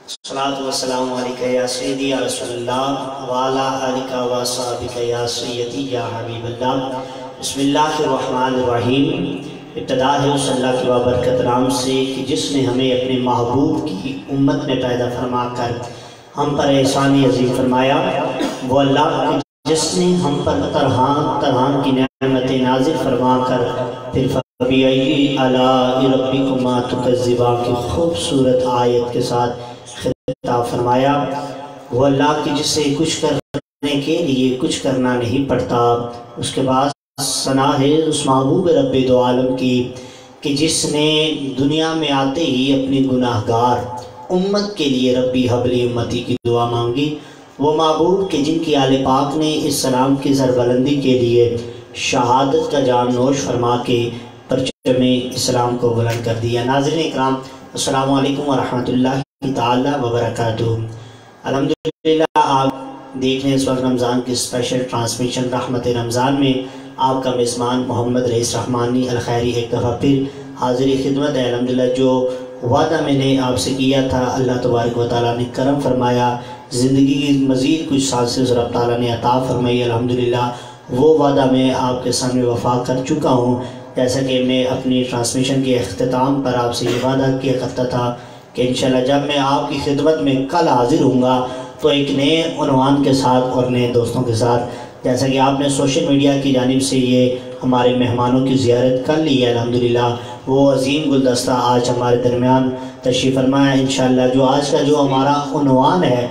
الصلاۃ والسلام علیکہ یا سیدی یا رسول اللہ وعلی آلک و اصحابک یا سیدی یا حبیب اللہ۔ بسم اللہ الرحمن الرحیم۔ ابتدا ہے اس اللہ کی بابرکت نام سے کہ جس نے ہمیں اپنے محبوب کی امت میں پیدا فرما کر ہم پر احسان عظیم فرمایا۔ وہ اللہ جس نے ہم پر طرح کی نعمتیں نازل فرما کر پھر فَبِأَيِّ آلَاءِ رَبِّكُمَا تُكَذِّبَانِ کی خوبصورت آیت کے ساتھ خطاب فرمایا۔ وہ اللہ کی جس سے کچھ کرنے کے لیے کچھ کرنا نہیں پڑتا۔ اس کے بعد ثنا ہے اس محبوب رب دو عالم کی کہ جس نے دنیا میں آتے ہی اپنی گناہگار امت کے لیے ربی حبلی امتی کی دعا مانگی۔ وہ محبوب کہ جن کی آل پاک نے اس سلام کی سربلندی کے لیے شہادت کا جام نوش فرما کے پرچم اسلام کو بلند کر دیا۔ ناظرین اکرام، السلام علیکم ورحمۃ اللہ تعالی وبرکاتہ۔ الحمدللہ آپ دیکھ رہے ہیں اس وقت رمضان کی اسپیشل ٹرانسمیشن رحمت رمضان میں آپ کا میزبان محمد رئیس رحمانی الخیری ایک دفعہ پھر حاضری خدمت ہے۔ الحمدللہ جو وعدہ میں نے آپ سے کیا تھا اللہ تبارک و تعالیٰ نے کرم فرمایا، زندگی کی مزید کچھ سال سے رب تعالیٰ نے عطا فرمائی۔ الحمدللہ وہ وعدہ میں آپ کے سامنے وفا کر چکا ہوں۔ جیسا کہ میں اپنی ٹرانسمیشن کے اختتام پر آپ سے یہ وعدہ کیا کرتا تھا کہ انشاءاللہ جب میں آپ کی خدمت میں کل حاضر ہوں گا تو ایک نئے عنوان کے ساتھ اور نئے دوستوں کے ساتھ، جیسا کہ آپ نے سوشل میڈیا کی جانب سے یہ ہمارے مہمانوں کی زیارت کر لی ہے۔ الحمدللہ وہ عظیم گلدستہ آج ہمارے درمیان تشریف فرما ہے انشاءاللہ۔ جو آج کا جو ہمارا عنوان ہے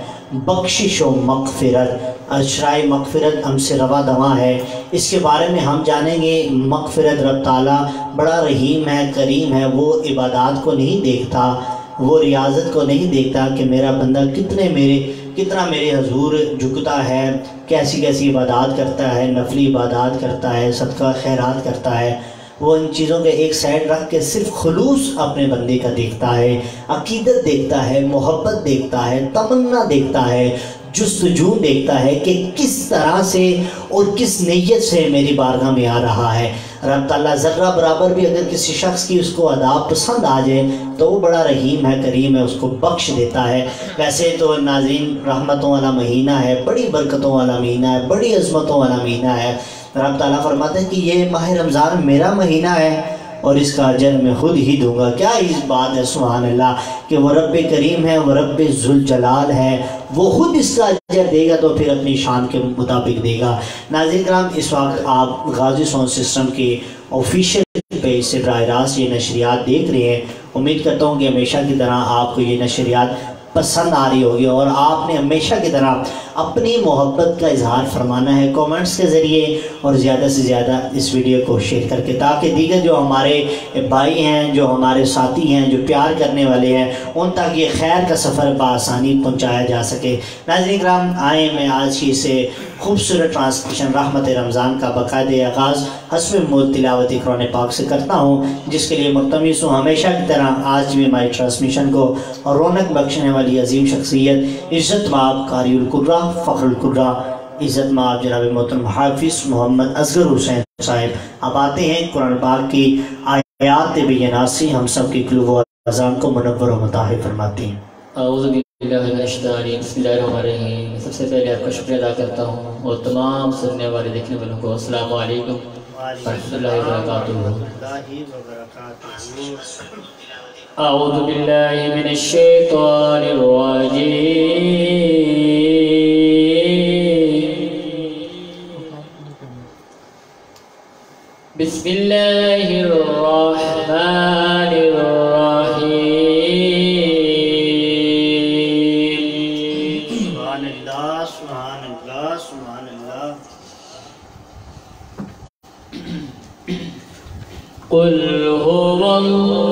بخشش و مغفرت، اشرائے مغفرت ہم سے روا دواں ہے، اس کے بارے میں ہم جانیں گے۔ مغفرت رب تعالیٰ بڑا رحیم ہے، کریم ہے، وہ عبادات کو نہیں دیکھتا، وہ ریاضت کو نہیں دیکھتا کہ میرا بندہ کتنا میرے حضور جھکتا ہے، کیسی کیسی عبادات کرتا ہے، نفلی عبادات کرتا ہے، صدقہ خیرات کرتا ہے۔ وہ ان چیزوں کے ایک سائڈ رکھ کے صرف خلوص اپنے بندے کا دیکھتا ہے، عقیدت دیکھتا ہے، محبت دیکھتا ہے، تمنا دیکھتا ہے، جستجو دیکھتا ہے کہ کس طرح سے اور کس نیت سے میری بارگاہ میں آ رہا ہے۔ رب تعالیٰ ذرہ برابر بھی اگر کسی شخص کی اس کو ادا پسند آ جائے تو وہ بڑا رحیم ہے، کریم ہے، اس کو بخش دیتا ہے۔ ویسے تو ناظرین رحمتوں والا مہینہ ہے، بڑی برکتوں والا مہینہ ہے، بڑی عظمتوں والا مہینہ ہے۔ رب تعالیٰ فرماتے ہیں کہ یہ ماہ رمضان میرا مہینہ ہے اور اس کا اجر میں خود ہی دوں گا۔ کیا اس بات ہے، سبحان اللہ، کہ وہ رب کریم ہے، وہ رب ذوالجلال ہے، وہ خود اس کا اجر دے گا تو پھر اپنی شان کے مطابق دے گا۔ ناظرین کرام، اس وقت آپ غازی ساؤنڈ سسٹم کے آفیشیل پیج سے براہ راست یہ نشریات دیکھ رہے ہیں۔ امید کرتا ہوں کہ ہمیشہ کی طرح آپ کو یہ نشریات پسند آ رہی ہوگی اور آپ نے ہمیشہ کی طرح اپنی محبت کا اظہار فرمانا ہے کومنٹس کے ذریعے اور زیادہ سے زیادہ اس ویڈیو کو شیئر کر کے، تاکہ دیگر جو ہمارے بھائی ہیں، جو ہمارے ساتھی ہیں، جو پیار کرنے والے ہیں، ان تک یہ خیر کا سفر بآسانی پہنچایا جا سکے۔ ناظرین کرام، آئیں میں آج کی سے خوبصورت ٹرانسمیشن رحمت رمضان کا باقاعدہ آغاز حسب مول تلاوت قرآن پاک سے کرتا ہوں، جس کے لیے ملتمس ہوں ہمیشہ کی طرح آج بھی ہماری ٹرانسمیشن کو رونق بخشنے والی عظیم شخصیت، عزت مآب قاری القرہ، فخر القرہ، عزت مآب جناب محترم حافظ محمد اصغر حسین صاحب، اب آتے ہیں قرآن پاک کی آیات بینات سے ہم سب کی قلوب و اذان کو منور و مطہر فرماتے ہیں۔ اعوذ باللہ من الشیطان الرجیم، بسم اللہ الرحمن الرحیم۔ سب سے پہلے آپ کا شکریہ ادا کرتا ہوں اور تمام سننے والے دیکھنے والوں کو السلام علیکم ورحمۃ اللہ وبرکاتہ۔ اعوذ باللہ من الشیطان الرجیم، بسم اللہ الرحمن الرحیم۔ سبحان اللہ، سبحان اللہ، سبحان اللہ۔ قل هو اللہ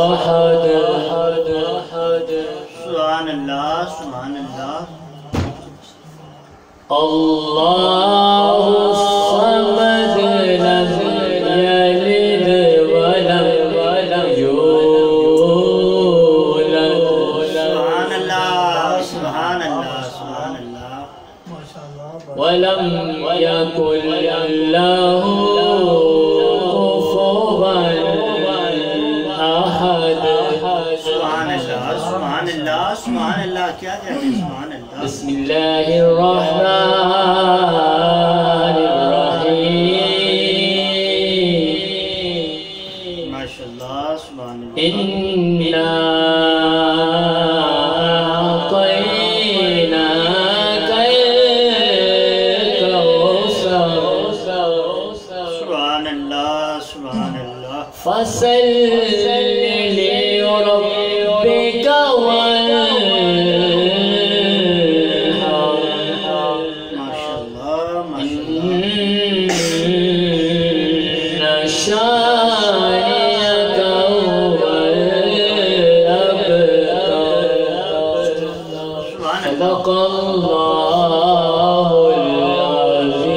احد، سبحان اللہ، سبحان اللہ۔ اللہ الصمد لم یلد ولم یولد، سبحان اللہ، سبحان اللہ، سبحان اللہ۔ ولم یکن سبحان اللہ سبحان اللہ، کیا کہتے ہیں سبحان اللہ. بسم اللہ الرحمن الرحیم. ماشاء اللہ سبحان اللہ. اِنَّا أَعْطَيْنَاكَ الْكَوْثَرَ. سبحان اللہ سبحان اللہ. فَصَلِّ لِرَبِّكَ وَانْحَرْ. ماشاء اللہ ماشاء اللہ. إِنَّ شَانِئَكَ هُوَ الْأَبْتَرُ. سبحان اللہ. صدق اللہ العظیم.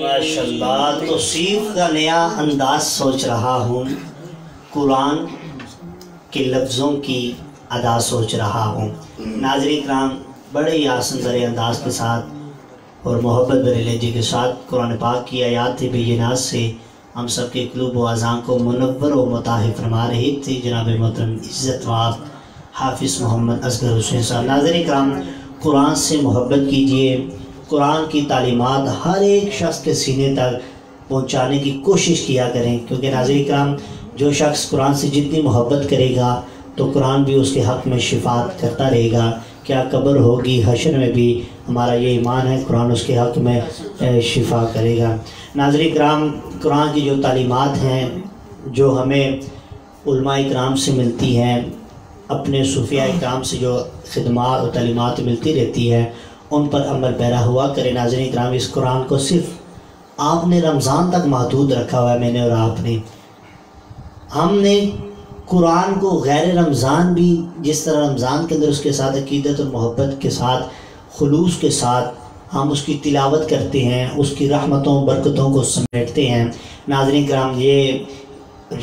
ماشاء اللہ. توصیف کا نیا انداز سوچ رہا ہوں، قرآن کے لفظوں کی ادا سوچ رہا ہوں. ناظرین کرام، بڑے ہی آسان بھرے انداز کے ساتھ اور محبت بھرے لہجے کے ساتھ قرآن پاک کی آیات بینات سے ہم سب کے قلوب و اذان کو منور و مطہر فرما رہی تھی جناب محترم عزت واب حافظ محمد اصغر حسین صاحب. ناظرین کرام، قرآن سے محبت کیجئے، قرآن کی تعلیمات ہر ایک شخص کے سینے تک پہنچانے کی کوشش کیا کریں، کیونکہ ناظرین کرام جو شخص قرآن سے جتنی محبت کرے گا تو قرآن بھی اس کے حق میں شفاعت کرتا رہے گا. کیا قبر ہوگی، حشر میں بھی ہمارا یہ ایمان ہے قرآن اس کے حق میں شفا کرے گا. ناظرین کرام، قرآن کی جو تعلیمات ہیں جو ہمیں علماء کرام سے ملتی ہیں، اپنے صوفیاء کرام سے جو خدمات و تعلیمات ملتی رہتی ہے، ان پر عمل پیرا ہوا کرے. ناظرین کرام، اس قرآن کو صرف آپ نے رمضان تک محدود رکھا ہوا ہے، میں نے اور آپ نے. ہم نے قرآن کو غیر رمضان بھی جس طرح رمضان کے اندر اس کے ساتھ عقیدت اور محبت کے ساتھ خلوص کے ساتھ ہم اس کی تلاوت کرتے ہیں، اس کی رحمتوں برکتوں کو سمیٹتے ہیں. ناظرین کرام، یہ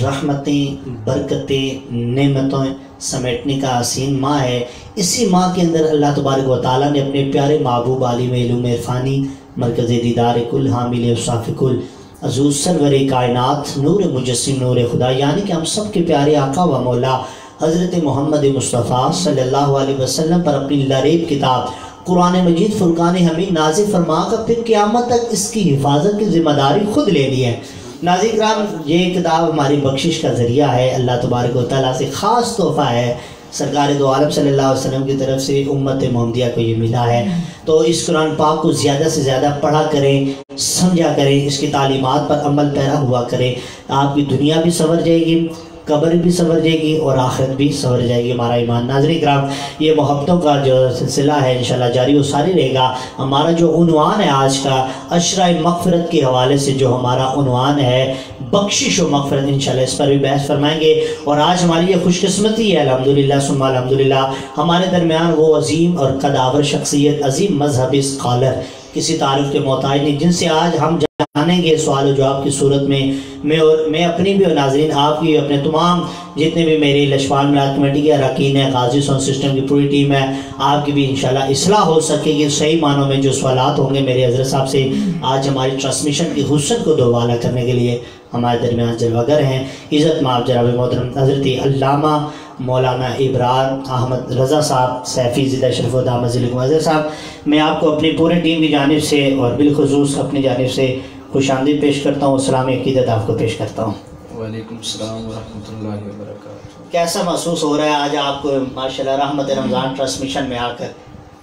رحمتیں برکتیں نعمتوں سمیٹنے کا حسین ماہ ہے. اسی ماہ کے اندر اللہ تبارک و تعالیٰ نے اپنے پیارے محبوب عالم علوم عرفانی مرکز دیدار کل حامل اوصاف کل حضور سرور کائنات نور مجسم نور خدا، یعنی کہ ہم سب کے پیارے آقا و مولا حضرت محمد مصطفیٰ صلی اللہ علیہ وسلم پر اپنی لاریب کتاب قرآن مجید فرقان حمید نازل فرما کر پھر قیامت تک اس کی حفاظت کی ذمہ داری خود لے لی ہے. ناظرین کرام، یہ کتاب ہماری بخشش کا ذریعہ ہے، اللہ تبارک و تعالیٰ سے خاص تحفہ ہے. سرکار دو عالم صلی اللہ علیہ وسلم کی طرف سے امت محمدیہ کو یہ ملا ہے. تو اس قرآن پاک کو زیادہ سے زیادہ پڑھا کریں، سمجھا کریں، اس کی تعلیمات پر عمل پیرا ہوا کریں. آپ کی دنیا بھی سنور جائے گی، قبر بھی سنور جائے گی اور آخرت بھی سنور جائے گی. ہمارا ایمان. ناظرین کرام، یہ محبتوں کا جو سلسلہ ہے انشاءاللہ جاری و ساری رہے گا. ہمارا جو عنوان ہے آج کا عشرہ مغفرت کے حوالے سے جو ہمارا عنوان ہے بخشش و مغفرت، انشاءاللہ اس پر بھی بحث فرمائیں گے. اور آج ہماری یہ خوش قسمتی ہے الحمدللہ ثم الحمدللہ، ہمارے درمیان وہ عظیم اور قداور شخصیت، عظیم مذہبی اسکالر، کسی تعریف کے محتاج نہیں، جن سے آج ہم جانیں گے سوال و جواب کی صورت میں. میں اپنی بھی اور ناظرین آپ کی، اپنے تمام جتنے بھی میری لشپال میلاد کمیٹی کے اراکین ہیں، غازی ساؤنڈ سسٹم کی پوری ٹیم ہے، آپ کی بھی انشاءاللہ اصلاح ہو سکے گی. صحیح معنوں میں جو سوالات ہوں گے میرے حضرت صاحب سے آج ہماری ٹرانسمیشن کی حسن کو دوبالا کرنے کے لیے ہمارے درمیان جلوہ گر ہیں. عزت مآب جناب محترم حضرت علامہ مولانا ابرار احمد رضا صاحب سیفی زدہ شرف و دامت ذیلکم. حضرت صاحب، میں آپ کو اپنی پورے ٹیم کی جانب سے اور بالخصوص اپنی جانب سے خوش آمدید پیش کرتا ہوں، اسلامی عقیدت آپ کو پیش کرتا ہوں. وعلیکم السلام ورحمۃ اللہ وبرکاتہ. کیسا محسوس ہو رہا ہے آج آپ کو ماشاءاللہ رحمت رمضان ٹرانسمیشن میں آ کر؟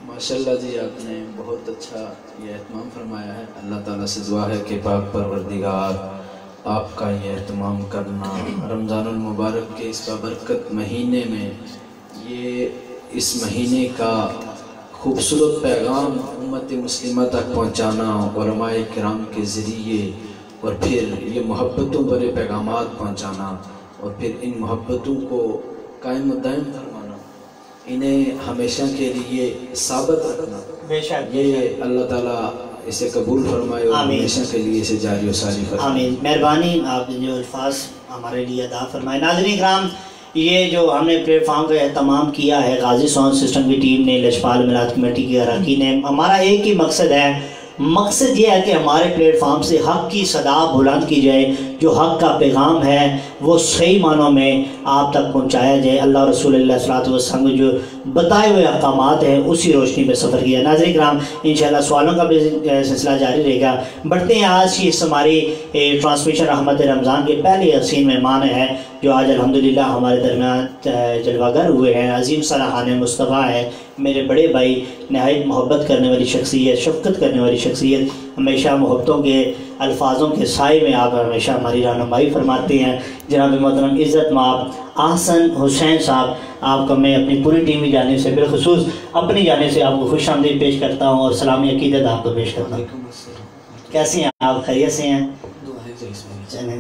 ماشاءاللہ جی، آپ نے بہت اچھا یہ اہتمام فرمایا ہے. اللہ تعالیٰ سے دعا ہے کہ پاک پروردگار آپ کا یہ اہتمام کرنا رمضان المبارک کے اس بابرکت مہینے میں، یہ اس مہینے کا خوبصورت پیغام امت مسلمہ تک پہنچانا علماء کرام کے ذریعے، اور پھر یہ محبتوں بھرے پیغامات پہنچانا، اور پھر ان محبتوں کو قائم و دائم فرمانا، انہیں ہمیشہ کے لیے ثابت رکھنا. بے شک یہ اللہ تعالیٰ اسے قبول فرمائے اور ہمیشہ کے لیے اسے جاری و ساری فرمائے. آمین. مہربانی آپ نے جو الفاظ ہمارے لیے ادا فرمائے. ناظرین کرام، یہ جو ہم نے پلیٹ فارم کا اہتمام کیا ہے غازی ساؤنڈ سسٹم کی ٹیم نے، لشپال میلاد کمیٹی کے اراکین نے، ہمارا ایک ہی مقصد ہے مقصد یہ ہے کہ ہمارے پلیٹ فارم سے حق کی صدا بلند کی جائے، جو حق کا پیغام ہے وہ صحیح معنوں میں آپ تک پہنچایا جائے، اللہ رسول اللہ صلی اللہ علیہ وسلم کے جو بتائے ہوئے احکامات ہیں اسی روشنی میں سفر کیا۔ ناظرین کرام انشاءاللہ سوالوں کا بھی سلسلہ جاری رہے گا۔ بڑھتے ہیں آج کی اس ہماری ٹرانسمیشن رحمت رمضان کے پہلے حسین مہمان ہیں جو آج الحمدللہ ہمارے درمیان جلوہ گر ہوئے ہیں۔ عظیم صلاحان مصطفیٰ ہیں، میرے بڑے بھائی، نہایت محبت کرنے والی شخصیت، شفقت کرنے والی شخصیت، ہمیشہ محبتوں کے الفاظوں کے سائے میں آپ ہمیشہ ہماری رہنمائی فرماتے ہیں۔ جناب محترم عزت مآب احسن حسین صاحب، آپ کو میں اپنی پوری ٹیم کی جانب سے بالخصوص اپنی جانب سے آپ کو خوش آمدید پیش کرتا ہوں اور سلامی عقیدت آپ کو پیش کرتا ہوں۔ کیسے ہیں آپ؟ خیریت سے ہیں؟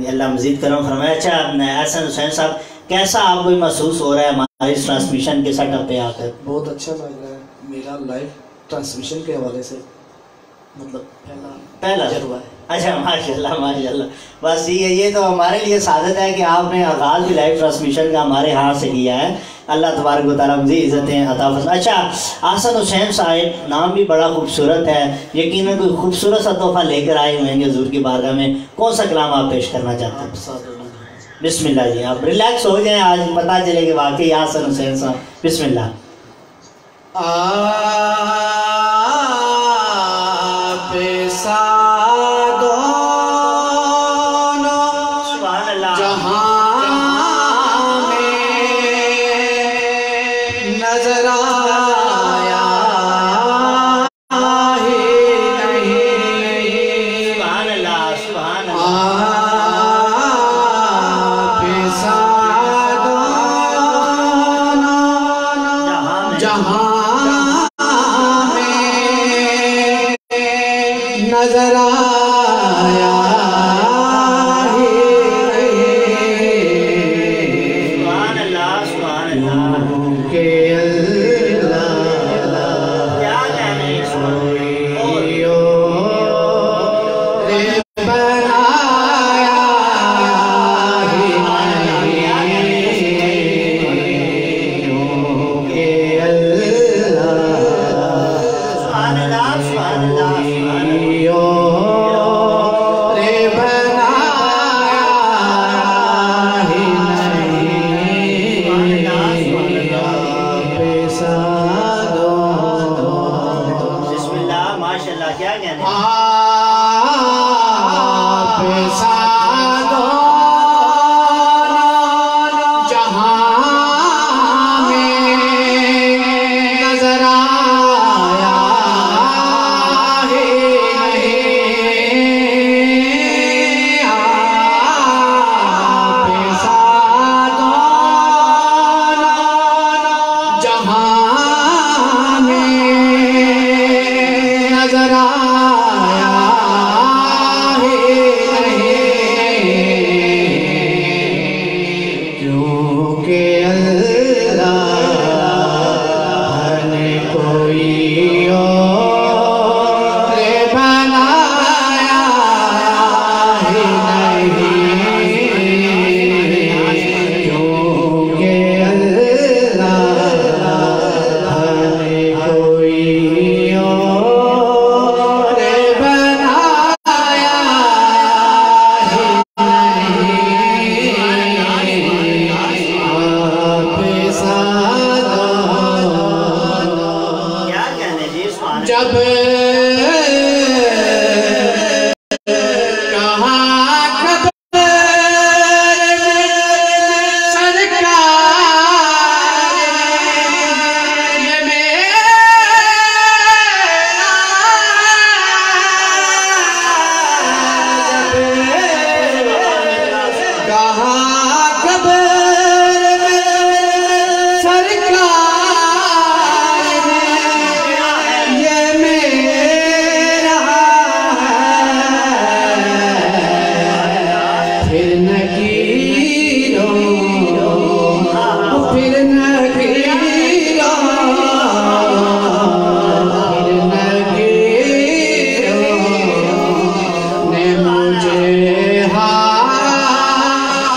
اللہ مزید کرم فرمائے۔ اچھا احسن حسین صاحب، کیسا آپ کو محسوس ہو رہا ہے ہماری اس ٹرانسمیشن کے سیٹ اپ پہ آ کر؟ بہت اچھا لگ رہا ہے، میرا لائیو ٹرانسمیشن کے حوالے سے مطلب پہلا تجربہ ہے۔ اچھا ماشاءاللہ ماشاءاللہ، بس یہ تو ہمارے لیے سعادت ہے کہ آپ نے آغاز بھی لائیو ٹرانسمیشن کا ہمارے ہاں سے کیا ہے۔ اللہ تبارک و تعالیٰ مزید عزتیں عطا فرمائے۔ اچھا احسن حسین صاحب، نام بھی بڑا خوبصورت ہے، یقیناً کوئی خوبصورت سا تحفہ لے کر آئے ہوئے ہیں حضور کی بارگاہ میں، کون سا کلام آپ پیش کرنا چاہتے ہیں؟ بسم اللہ جی، آپ ریلیکس ہو جائیں، آج پتہ چلے کہ واقعی احسن حسین صاحب۔ بسم اللہ۔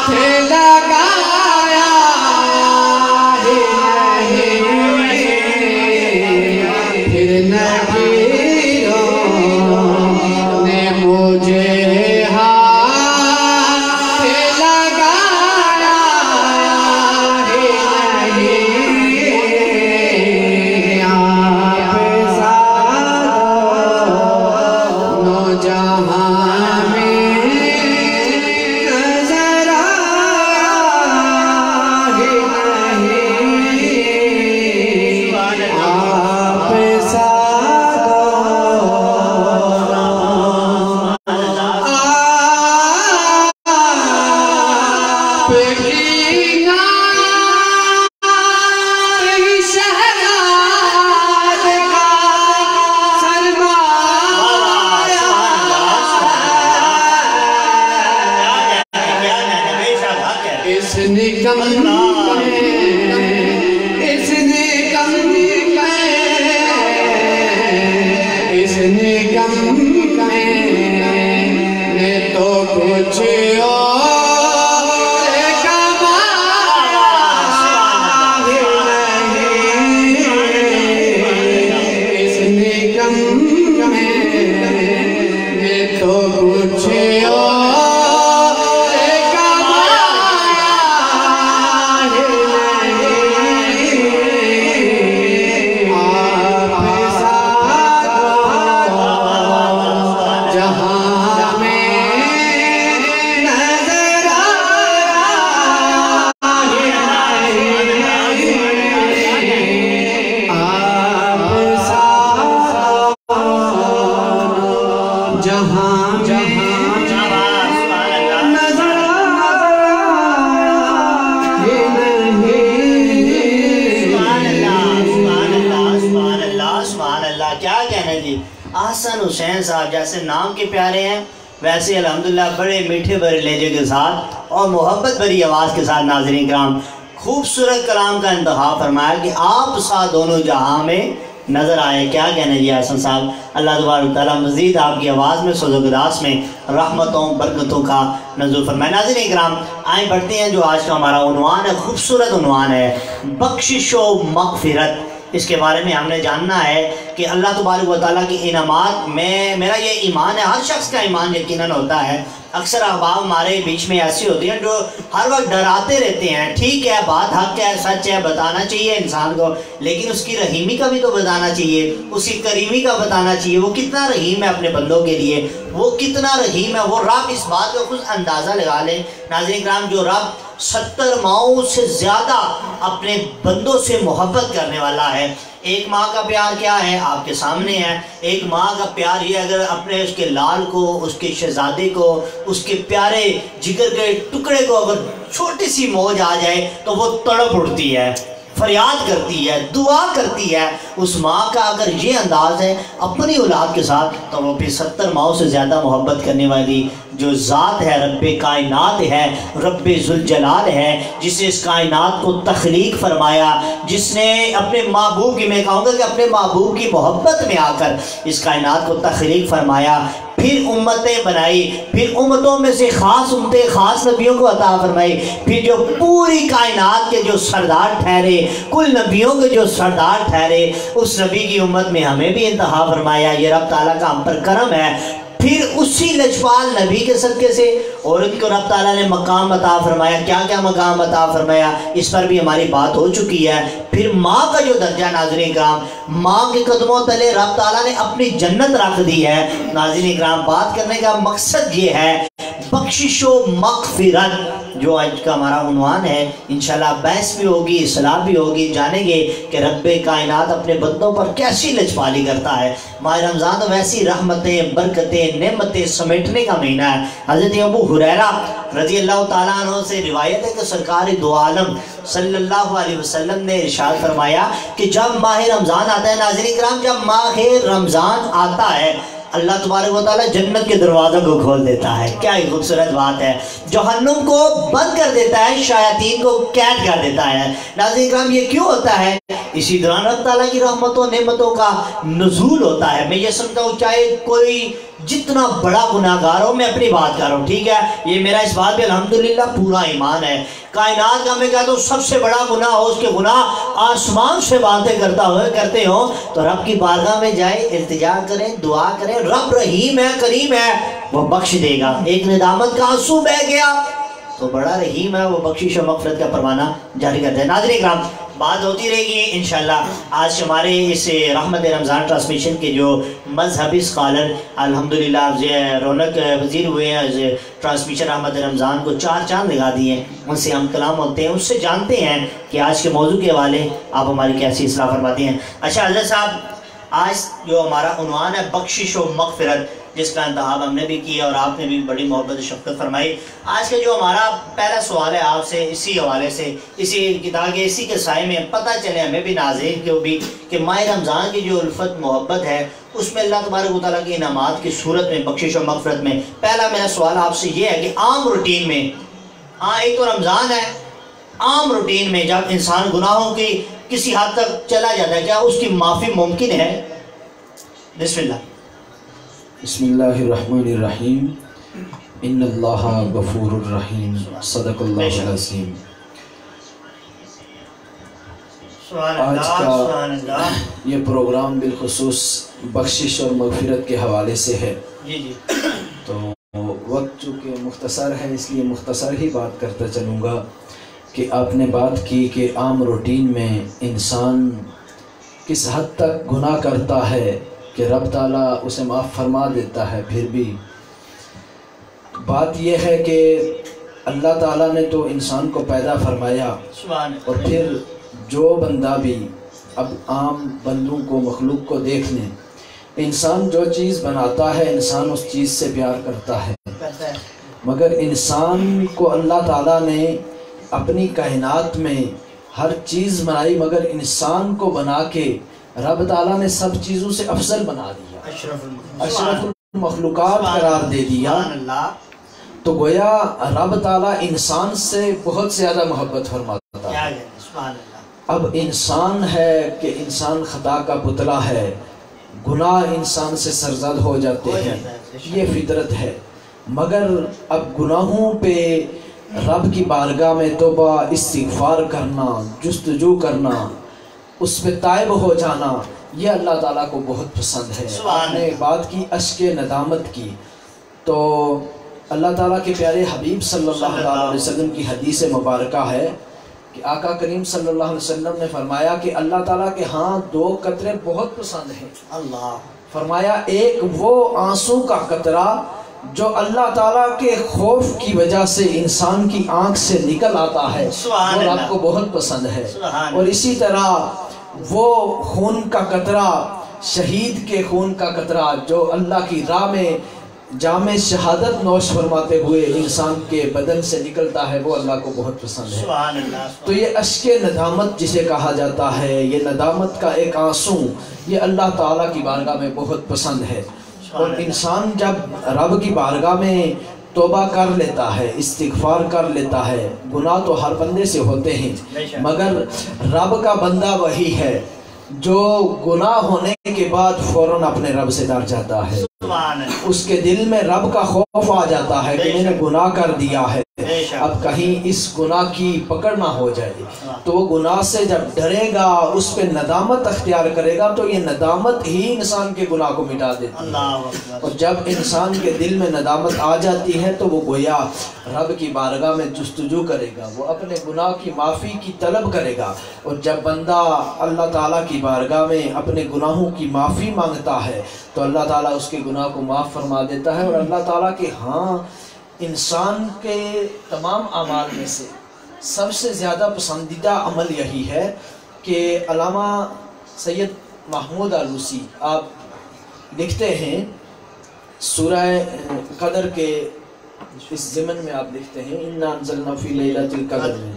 Hey نکم اس نکم اس نکم نے تو کچھ اور کمایا ہی نہیں، اس نکم نے تو کچھ اور کمایا ہی نہیں، آپ ساتھ جہاں میں نظر آیا ہی نہیں، آپ ساتھ جہاں نظر آیا ہی نہیں۔ سبحان اللہ، کیا کہنا جی۔ احسن حسین صاحب جیسے نام کے پیارے ہیں، ویسے الحمدللہ بڑے میٹھے بھرے لہجے کے ساتھ اور محبت بھری آواز کے ساتھ ناظرین کرام خوبصورت کلام کا انتخاب فرمایا کہ آپ ساتھ دونوں جہاں میں نظر آئے۔ کیا کہنا جی احسن صاحب، اللہ تبارک تعالیٰ مزید آپ کی آواز میں سوز و گداس میں رحمتوں برکتوں کا نزول فرمائے۔ ناظرین کرام آئیں بڑھتے ہیں، جو آج کا ہمارا عنوان ہے، خوبصورت عنوان ہے بخشش و مغفرت۔ اس کے بارے میں ہم نے جاننا ہے کہ اللہ تبارک و تعالیٰ کی انعامات میں میرا یہ ایمان ہے، ہر شخص کا ایمان یقیناً ہوتا ہے۔ اکثر احباب ہمارے بیچ میں ایسی ہوتی ہیں جو ہر وقت ڈراتے رہتے ہیں، ٹھیک ہے بات حق ہے، سچ ہے، بتانا چاہیے انسان کو، لیکن اس کی رحیمی کا بھی تو بتانا چاہیے، اس کی کریمی کا بتانا چاہیے، وہ کتنا رحیم ہے اپنے بندوں کے لیے، وہ کتنا رحیم ہے وہ رب۔ اس بات کا خود اندازہ لگا لیں ناظرین کرام، جو رب 70 ماؤں سے زیادہ اپنے بندوں سے محبت کرنے والا ہے۔ ایک ماں کا پیار کیا ہے آپ کے سامنے ہے، ایک ماں کا پیار یہ اگر اپنے اس کے لال کو، اس کے شہزادے کو، اس کے پیارے جگر کے ٹکڑے کو اگر چھوٹی سی موج آ جائے تو وہ تڑپ اٹھتی ہے، فریاد کرتی ہے، دعا کرتی ہے۔ اس ماں کا اگر یہ انداز ہے اپنی اولاد کے ساتھ، تو وہ پھر 70 ماؤں سے زیادہ محبت کرنے والی جو ذات ہے، رب کائنات ہے، رب ذوالجلال ہے، جس نے اس کائنات کو تخلیق فرمایا، جس نے اپنے محبوب کی، میں کہوں گا کہ اپنے محبوب کی محبت میں آ کر اس کائنات کو تخلیق فرمایا، پھر امتیں بنائی، پھر امتوں میں سے خاص امتیں خاص نبیوں کو عطا فرمائی، پھر جو پوری کائنات کے جو سردار ٹھہرے، کل نبیوں کے جو سردار ٹھہرے، اس نبی کی امت میں ہمیں بھی انتخاب فرمایا۔ یہ رب تعالیٰ کا ہم پر کرم ہے۔ پھر اسی لجپال نبی کے صدقے سے عورت کو رب تعالیٰ نے مقام عطا فرمایا۔ کیا کیا مقام عطا فرمایا اس پر بھی ہماری بات ہو چکی ہے۔ پھر ماں کا جو درجہ ناظرین کرام، ماں کے قدموں تلے رب تعالیٰ نے اپنی جنت رکھ دی ہے۔ ناظرین کرام بات کرنے کا مقصد یہ ہے بخشش و مغفرت، جو آج کا ہمارا عنوان ہے۔ انشاءاللہ بحث بھی ہوگی، اصلاح بھی ہوگی، جانیں گے کہ رب کائنات اپنے بندوں پر کیسی لجپالی کرتا ہے۔ ماہ رمضان تو ویسی رحمتیں، برکتیں، نعمتیں سمیٹنے کا مہینہ ہے۔ حضرت ابو ہریرہ رضی اللہ تعالیٰ عنہ سے روایت ہے کہ سرکار دو عالم صلی اللہ علیہ وسلم نے ارشاد فرمایا کہ جب ماہ رمضان آتا ہے، ناظرین کرام جب ماہ رمضان آتا ہے، اللہ تبارک و تعالیٰ جنت کے دروازوں کو کھول دیتا ہے۔ کیا ہی خوبصورت بات ہے۔ جہنم کو بند کر دیتا ہے، شیاطین کو قید کر دیتا ہے۔ ناظرین کرام یہ کیوں ہوتا ہے؟ اسی دوران رب تعالیٰ کی رحمتوں نعمتوں کا نزول ہوتا ہے۔ میں یہ سمجھتا ہوں چاہے کوئی جتنا بڑا گناہ گار ہو، میں اپنی بات کر رہا ہوں، ٹھیک ہے، یہ میرا اس بات پہ الحمدللہ پورا ایمان ہے۔ کائنات کا میں کہتا ہوں سب سے بڑا گناہ ہو، اس کے گناہ آسمان سے باتیں کرتے ہوں، تو رب کی بارگاہ میں جائے، التجا کریں، دعا کریں، رب رحیم ہے، کریم ہے، وہ بخش دے گا۔ ایک ندامت کا آنسو بہ گیا تو بڑا رحیم ہے، وہ بخشش و مغفرت کا پروانہ جاری کرتا ہے۔ ناظرین کرام بات ہوتی رہے گی انشاءاللہ۔ آج ہمارے اس رحمت رمضان ٹرانسمیشن کے جو مذہبی اسکالر الحمدللہ رونق وزیر ہوئے ہیں، ٹرانسمیشن رحمت رمضان کو 4 چاند لگا دیے، ان سے ہم کلام ہوتے ہیں، اس سے جانتے ہیں کہ آج کے موضوع کے حوالے آپ ہماری کیسی اصلاح فرماتے ہیں۔ اچھا حضرت صاحب، آج جو ہمارا عنوان ہے بخشش و مغفرت، جس کا انتخاب ہم نے بھی کیا اور آپ نے بھی بڑی محبت و شفقت فرمائی۔ آج کا جو ہمارا پہلا سوال ہے آپ سے، اسی حوالے سے، اسی کتاب کے اسی کے سائے میں پتہ چلے ہمیں بھی ناظرین کو بھی کہ ماہ رمضان کی جو الفت محبت ہے، اس میں اللہ تبارک و تعالیٰ کی انعامات کی صورت میں، بخشش و مغفرت میں، پہلا میرا سوال آپ سے یہ ہے کہ عام روٹین میں، ایک تو رمضان ہے، عام روٹین میں جب انسان گناہوں کی کسی حد تک چلا جاتا ہے کیا اس کی معافی ممکن ہے؟ بسم اللہ. بسم اللہ الرحمن الرحیم. ان اللہ غفور الرحیم. صدق اللہ العظیم. آج کا یہ پروگرام بالخصوص بخشش اور مغفرت کے حوالے سے ہے. جی جی. تو وقت چونکہ مختصر ہے اس لیے مختصر ہی بات کرتا چلوں گا کہ آپ نے بات کی کہ عام روٹین میں انسان کس حد تک گناہ کرتا ہے کہ رب تعالیٰ اسے معاف فرما دیتا ہے. پھر بھی بات یہ ہے کہ اللہ تعالیٰ نے تو انسان کو پیدا فرمایا اور پھر جو بندہ بھی اب عام بندوں کو مخلوق کو دیکھ لیں انسان جو چیز بناتا ہے انسان اس چیز سے پیار کرتا ہے مگر انسان کو اللہ تعالیٰ نے اپنی کائنات میں ہر چیز بنائی مگر انسان کو بنا کے رب تعالیٰ نے سب چیزوں سے افضل بنا دیا اشرف المخلوقات قرار دے دیا. تو گویا رب تعالیٰ انسان سے بہت زیادہ محبت فرماتا ہے. اب انسان ہے کہ انسان خطا کا پتلا ہے گناہ انسان سے سرزد ہو جاتے ہیں یہ فطرت ہے مگر اب گناہوں پہ رب کی بارگاہ میں توبہ استغفار کرنا جستجو کرنا اس پہ تائب ہو جانا یہ اللہ تعالیٰ کو بہت پسند ہے. آپ نے بات کی اشک ندامت کی تو اللہ تعالیٰ کے پیارے حبیب صلی اللہ علیہ وسلم کی حدیث مبارکہ ہے کہ آقا کریم صلی اللہ علیہ وسلم نے فرمایا کہ اللہ تعالیٰ کے ہاں دو قطرے بہت پسند ہیں. اللہ فرمایا ایک وہ آنسو کا قطرہ جو اللہ تعالیٰ کے خوف کی وجہ سے انسان کی آنکھ سے نکل آتا ہے وہ رب کو بہت پسند ہے. اور اسی طرح وہ خون کا قطرہ شہید کے خون کا قطرہ جو اللہ کی راہ میں جام شہادت نوش فرماتے ہوئے انسان کے بدن سے نکلتا ہے وہ اللہ کو بہت پسند ہے. تو یہ اشک ندامت جسے کہا جاتا ہے یہ ندامت کا ایک آنسو یہ اللہ تعالیٰ کی بارگاہ میں بہت پسند ہے. اور انسان جب رب کی بارگاہ میں توبہ کر لیتا ہے استغفار کر لیتا ہے گناہ تو ہر بندے سے ہوتے ہیں مگر رب کا بندہ وہی ہے جو گناہ ہونے کے بعد فوراً اپنے رب سے ڈر جاتا ہے. اس کے دل میں رب کا خوف آ جاتا ہے کہ میں نے گناہ کر دیا ہے اب کہیں اس گناہ کی پکڑ نہ ہو جائے. تو وہ گناہ سے جب ڈرے گا اس پہ ندامت اختیار کرے گا تو یہ ندامت ہی انسان کے گناہ کو مٹا دیتی ہے. اور جب انسان کے دل میں ندامت آ جاتی ہے تو وہ گویا رب کی بارگاہ میں جستجو کرے گا وہ اپنے گناہ کی معافی کی طلب کرے گا. اور جب بندہ اللہ تعالیٰ کی بارگاہ میں اپنے گناہوں کی معافی مانگتا ہے تو اللہ تعالیٰ اس کے گناہ کو معاف فرما دیتا ہے. اور اللہ تعالیٰ کے ہاں انسان کے تمام اعمال میں سے سب سے زیادہ پسندیدہ عمل یہی ہے کہ علامہ سید محمود آلوسی آپ لکھتے ہیں سورہ قدر کے اس ضمن میں آپ لکھتے ہیں اِنَّا أَنزَلْنَا فِي لَيْلَةِ الْقَدْرِ میں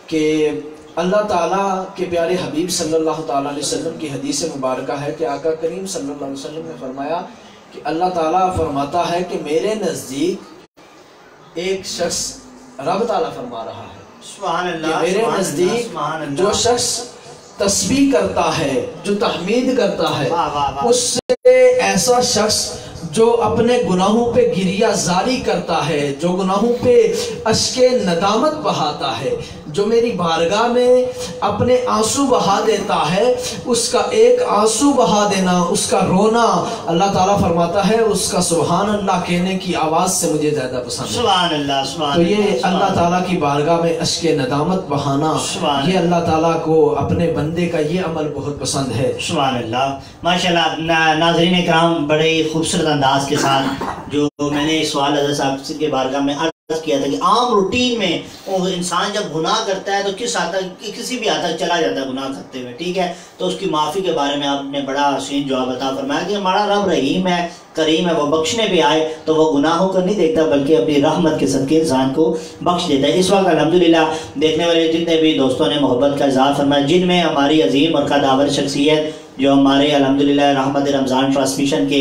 کہ اللہ تعالیٰ کے پیارے حبیب صلی اللہ تعالیٰ علیہ وسلم کی حدیث مبارکہ ہے کہ آقا کریم صلی اللہ علیہ وسلم نے فرمایا کہ اللہ تعالیٰ فرماتا ہے کہ میرے نزدیک ایک شخص رب تعالیٰ فرما رہا ہے کہ میرے نزدیک جو شخص تسبیح کرتا ہے جو تحمید کرتا ہے اس سے ایسا شخص جو اپنے گناہوں پہ گریہ زاری کرتا ہے جو گناہوں پہ اشک ندامت بہاتا ہے جو میری بارگاہ میں اپنے آنسو بہا دیتا ہے اس کا ایک آنسو بہا دینا اس کا رونا اللہ تعالیٰ فرماتا ہے اس کا سبحان اللہ کہنے کی آواز سے مجھے زیادہ پسند ہے. سبحان اللہ. تو یہ اللہ تعالیٰ کی بارگاہ میں اشک ندامت بہانا یہ اللہ تعالیٰ کو اپنے بندے کا یہ عمل بہت پسند ہے. سبحان اللہ. ماشاءاللہ ناظرین اکرام بڑے خوبصورت انداز کے ساتھ جو میں نے سوال حضرت صاحب کے بارگاہ میں کیا تھا کہ عام روٹین میں انسان جب گناہ کرتا ہے تو کس حد تک کسی بھی حد تک چلا جاتا ہے گناہ کرتے ہوئے ٹھیک ہے تو اس کی معافی کے بارے میں آپ نے بڑا حسین جواب عطا فرمایا کہ ہمارا رب رحیم ہے کریم ہے وہ بخشنے پہ آئے تو وہ گناہوں کو نہیں دیکھتا بلکہ اپنی رحمت کے صدقے انسان کو بخش دیتا ہے. اس وقت الحمدللہ دیکھنے والے جتنے بھی دوستوں نے محبت کا اظہار فرمایا جن میں ہماری عظیم اور قداور شخصیت جو ہمارے الحمدللہ رحمت رمضان ٹرانسمیشن کے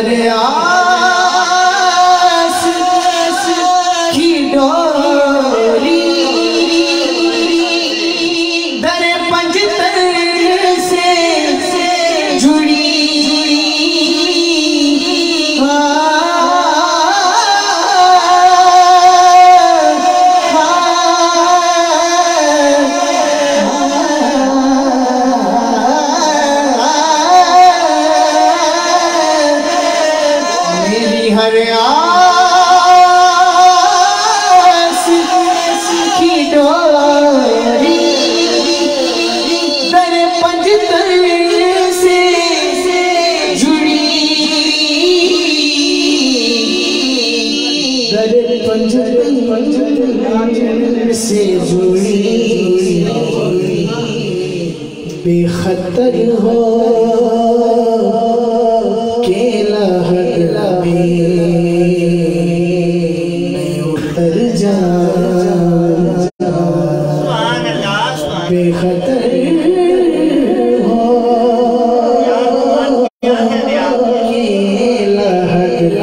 ہر آس کی ڈوری در پنجتن سے جڑی ہر آس کی ڈوری در پنجتن سے جڑی در پنجتن سے جڑی بے خطر ہو کے لہر بے خطر ہو کے لہر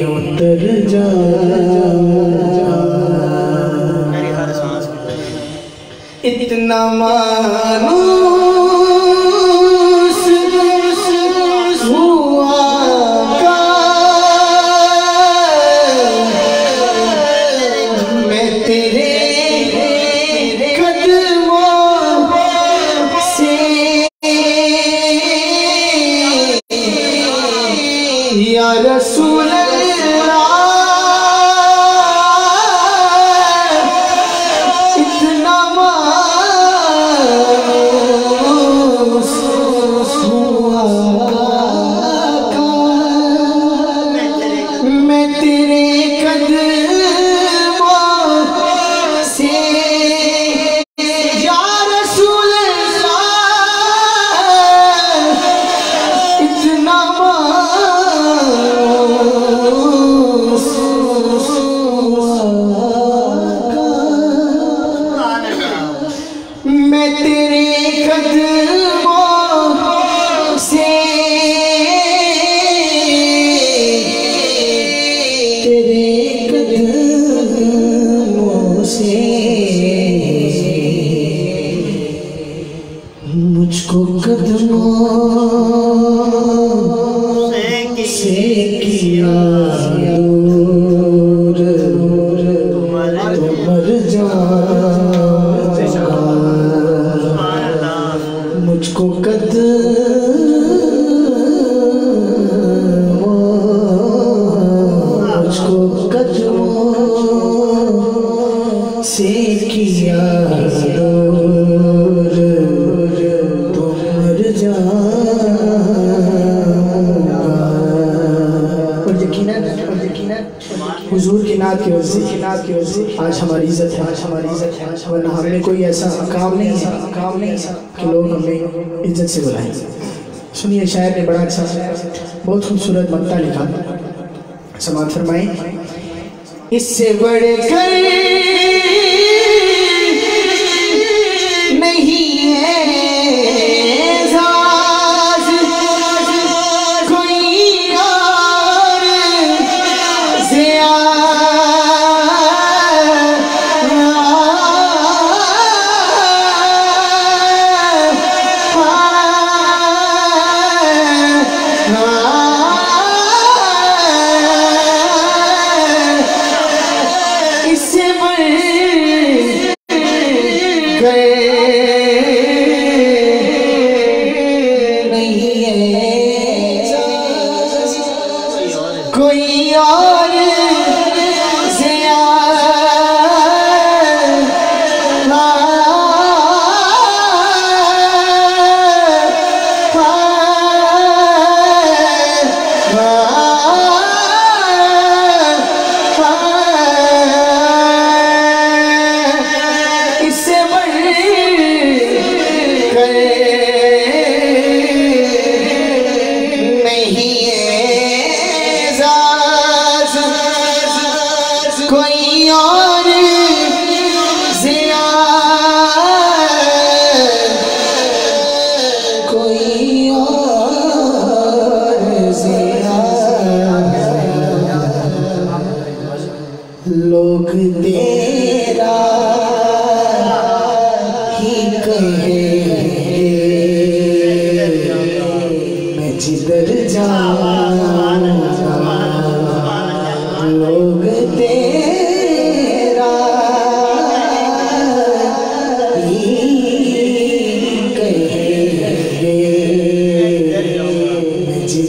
اتر جا اتنا مانوس ہوا میں تیرے یا رسول اللہ اتنا مانوس ہوا میں تیرے قدموں سے یا رسول اللہ اتنا میں تیرے قدموں سے مجھ کو قدموں سے کیا دور مر جا مجھ کو قدموں سے کیا دور تو مر جا اور یقیناً حضور کی نعت کی وجہ سے آج ہماری عزت ہے ورنہ ہم نے کوئی ایسا کام نہیں ہے کہ لوگ ہمیں عزت سے بلائیں. سنیے شاعر نے بڑا اچھا بہت خوبصورت مقطع لکھا. سماعت فرمائیں. اس سے بڑھ کر نہیں ہے کوئی اور نہیں ہے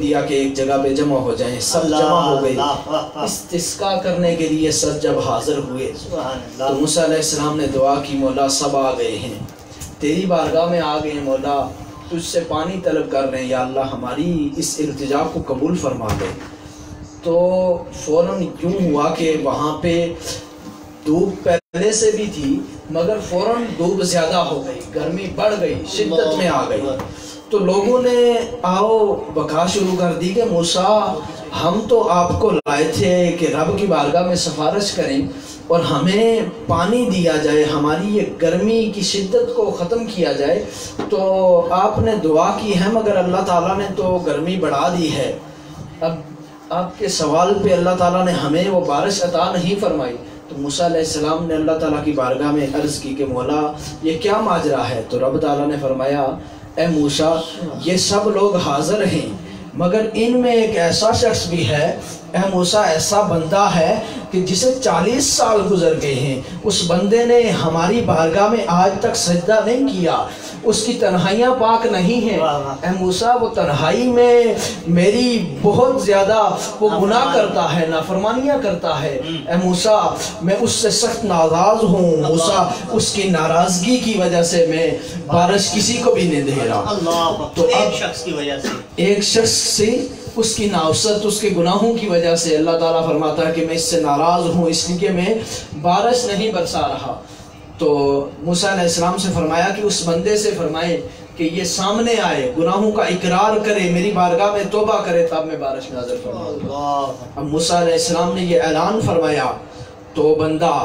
دیا کہ ایک جگہ پہ جمع ہو جائیں، سب جمع ہو گئے۔ استسقا کرنے کے لیے سب جب حاضر ہوئے تو موسیٰ علیہ السلام نے دعا کی، مولا سب آ گئے ہیں، تیری بارگاہ میں آ گئے ہیں، مولا تجھ سے پانی طلب کر رہے ہیں، یا اللہ ہماری اس التجا کو قبول فرما دے۔ تو فوراً یوں ہوا کہ وہاں پہ دھوپ پہلے سے بھی تھی مگر فوراً دھوپ زیادہ ہو گئی، گرمی بڑھ گئی، شدت میں آ گئی۔ تو لوگوں نے آؤ بکا شروع کر دی کہ موسیٰ ہم تو آپ کو لائے تھے کہ رب کی بارگاہ میں سفارش کریں اور ہمیں پانی دیا جائے، ہماری یہ گرمی کی شدت کو ختم کیا جائے، تو آپ نے دعا کی ہے مگر اللہ تعالیٰ نے تو گرمی بڑھا دی ہے۔ اب آپ کے سوال پہ اللہ تعالیٰ نے ہمیں وہ بارش عطا نہیں فرمائی۔ تو موسیٰ علیہ السلام نے اللہ تعالیٰ کی بارگاہ میں عرض کی کہ مولا یہ کیا ماجرا ہے؟ تو رب تعالیٰ نے فرمایا اے موسیٰ یہ سب لوگ حاضر ہیں مگر ان میں ایک ایسا شخص بھی ہے، اے موسیٰ ایسا بندہ ہے کہ جسے 40 سال گزر گئے ہیں، اس بندے نے ہماری بارگاہ میں آج تک سجدہ نہیں کیا، اس کی تنہائیاں پاک نہیں ہیں۔ اے موسیٰ وہ تنہائی میں میری بہت زیادہ وہ گناہ کرتا ہے، نافرمانیاں کرتا ہے، اے موسیٰ میں اس سے سخت ناراض ہوں، موسیٰ اس کی ناراضگی کی وجہ سے میں بارش کسی کو بھی نہیں دے رہا۔ تو ایک شخص کی وجہ سے، ایک شخص سے اس کی ناوست، اس کے گناہوں کی وجہ سے اللہ تعالیٰ فرماتا ہے کہ میں اس سے ناراض ہوں، اس لیے میں بارش نہیں برسا رہا۔ تو موسیٰ علیہ السلام سے فرمایا کہ اس بندے سے فرمائے کہ یہ سامنے آئے، گناہوں کا اقرار کرے، میری بارگاہ میں توبہ کرے، تب میں بارش نازل فرماؤں گا۔ اب موسیٰ علیہ السلام نے یہ اعلان فرمایا تو بندہ،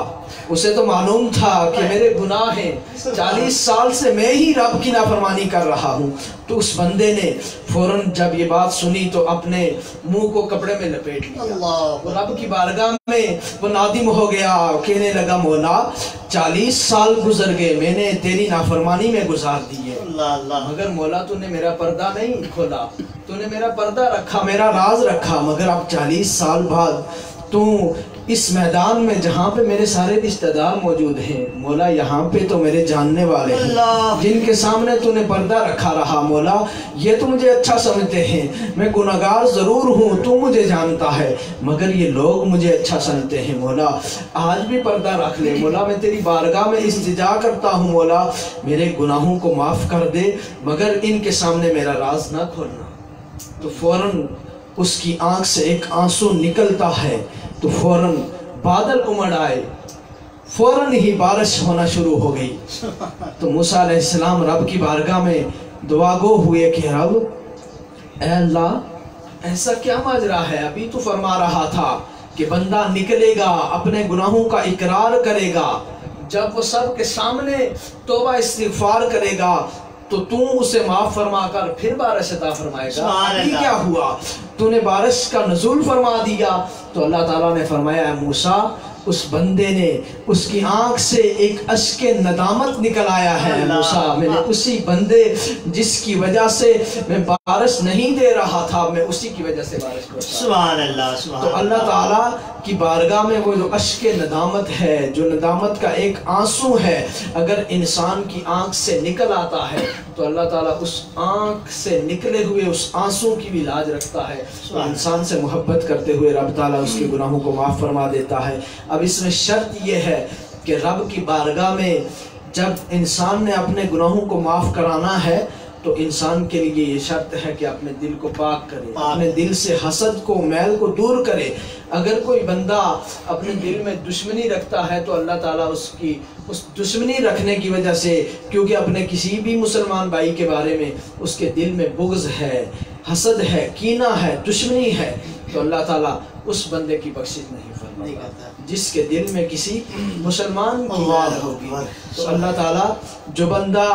اسے تو معلوم تھا کہ میرے گناہ ہیں، 40 سال سے میں ہی رب کی نافرمانی کر رہا ہوں۔ تو اس بندے نے فوراً جب یہ بات سنی تو اپنے منہ کو کپڑے میں لپیٹ لیا، وہ رب کی بارگاہ میں وہ نادم ہو گیا، کہنے لگا مولا 40 سال گزر گئے میں نے تیری نافرمانی میں گزار دیے، مگر مولا تو نے میرا پردہ نہیں کھولا، تو نے میرا پردہ رکھا، میرا راز رکھا، مگر اب 40 سال بعد تو اس میدان میں جہاں پہ میرے سارے رشتہ دار موجود ہیں مولا، یہاں پہ تو میرے جاننے والے ہیں جن کے سامنے تو نے پردہ رکھا رہا، مولا یہ تو مجھے اچھا سمجھتے ہیں، میں گناہگار ضرور ہوں، تو مجھے جانتا ہے، مگر یہ لوگ مجھے اچھا سمجھتے ہیں، مولا آج بھی پردہ رکھ لے، مولا میں تیری بارگاہ میں التجا کرتا ہوں، مولا میرے گناہوں کو معاف کر دے، مگر ان کے سامنے میرا راز نہ کھولنا۔ تو فوراً اس کی آنکھ سے ایک آنسو نکلتا ہے، تو فوراً بادل امڑ آئے، فوراً ہی بارش ہونا شروع ہو گئی۔ تو موسیٰ علیہ السلام رب کی بارگاہ میں دعا گو ہوئے کہ رب اے اللہ ایسا کیا ماجرا ہے؟ ابھی تو فرما رہا تھا کہ بندہ نکلے گا، اپنے گناہوں کا اقرار کرے گا، جب وہ سب کے سامنے توبہ استغفار کرے گا تو اسے معاف فرما کر پھر بارش عطا فرمائے گا۔ ابھی کیا ہوا؟ تو نے بارش کا نزول فرما دیا۔ تو اللہ تعالیٰ نے فرمایا اے موسیٰ اس بندے نے اس کی آنکھ سے ایک اشک ندامت نکل آیا ہے، موسیٰ میں نے اسی بندے جس کی وجہ سے میں بارش نہیں دے رہا تھا، میں اسی کی وجہ سے بارش کو سبحان اللہ، سبحان تو اللہ تعالیٰ کی بارگاہ میں وہ جو اشک ندامت ہے، جو ندامت کا ایک آنسو ہے، اگر انسان کی آنکھ سے نکل آتا ہے تو اللہ تعالیٰ اس آنکھ سے نکلے ہوئے اس آنسو کی بھی لاج رکھتا ہے، انسان سے محبت کرتے ہوئے رب تعالیٰ اس کے گناہوں کو معاف فرما دیتا ہے۔ اب اس میں شرط یہ ہے کہ رب کی بارگاہ میں جب انسان نے اپنے گناہوں کو معاف کرانا ہے تو انسان کے لیے یہ شرط ہے کہ اپنے دل کو پاک کرے، اپنے دل سے حسد کو، میل کو دور کرے۔ اگر کوئی بندہ اپنے دل میں دشمنی رکھتا ہے تو اللہ تعالیٰ اس دشمنی رکھنے کی وجہ سے، کیونکہ اپنے کسی بھی مسلمان بھائی کے بارے میں اس کے دل میں بغض ہے، حسد ہے، کینہ ہے، دشمنی ہے، تو اللہ تعالیٰ اس بندے کی بخشش نہیں فرمائے گا۔ جس کے دل میں کسی مسلمان کی یاد ہوگی تو اللہ تعالیٰ جو بندہ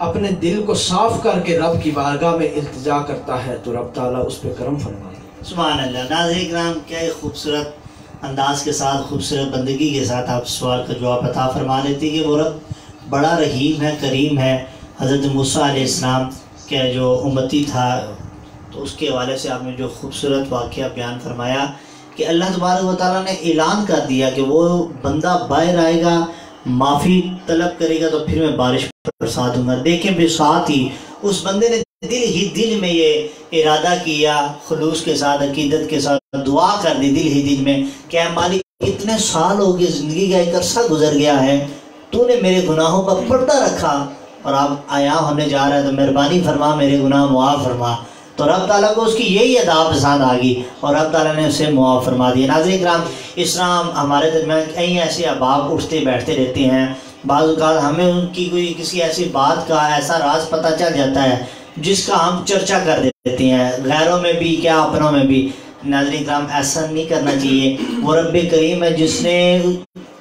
اپنے دل کو صاف کر کے رب کی بارگاہ میں التجا کرتا ہے تو رب تعالیٰ اس پہ کرم فرمائے۔ سبحان اللہ۔ ناظرین کرام، کیا ایک خوبصورت انداز کے ساتھ، خوبصورت بندگی کے ساتھ آپ سوال کا جواب عطا فرما لیتے کہ وہ رب بڑا رحیم ہے، کریم ہے۔ حضرت موسیٰ علیہ السلام کا جو امتی تھا تو اس کے حوالے سے آپ نے جو خوبصورت واقعہ بیان فرمایا کہ اللہ تبارک و تعالیٰ نے اعلان کر دیا کہ وہ بندہ باہر آئے گا، معافی طلب کرے گا تو پھر میں بارش برسا دوں گا۔ دیکھیں پھر ساتھ ہی اس بندے نے دل ہی دل میں یہ ارادہ کیا، خلوص کے ساتھ، عقیدت کے ساتھ دعا کر دی دل ہی دل میں کہ اے مالک اتنے سال ہو گئے، زندگی کا ایک عرصہ گزر گیا ہے، تو نے میرے گناہوں پر پردہ رکھا اور اب آیا ہونے جا رہا ہے، تو مہربانی فرما میرے گناہ معاف فرما۔ تو رب تعالیٰ کو اس کی یہی ادا پسند آ گئی اور رب تعالیٰ نے اسے معاف فرما دیا۔ ناظرین کرام، اس طرح ہمارے درمیان کئی ایسے احباب اٹھتے بیٹھتے رہتے ہیں، بعض اوقات ہمیں ان کی کوئی کسی ایسی بات کا ایسا راز پتہ چل جاتا ہے جس کا ہم چرچا کر دیتے ہیں، غیروں میں بھی کیا اپنوں میں بھی۔ ناظرین کرام، ایسا نہیں کرنا چاہیے۔ وہ رب کریم ہے جس نے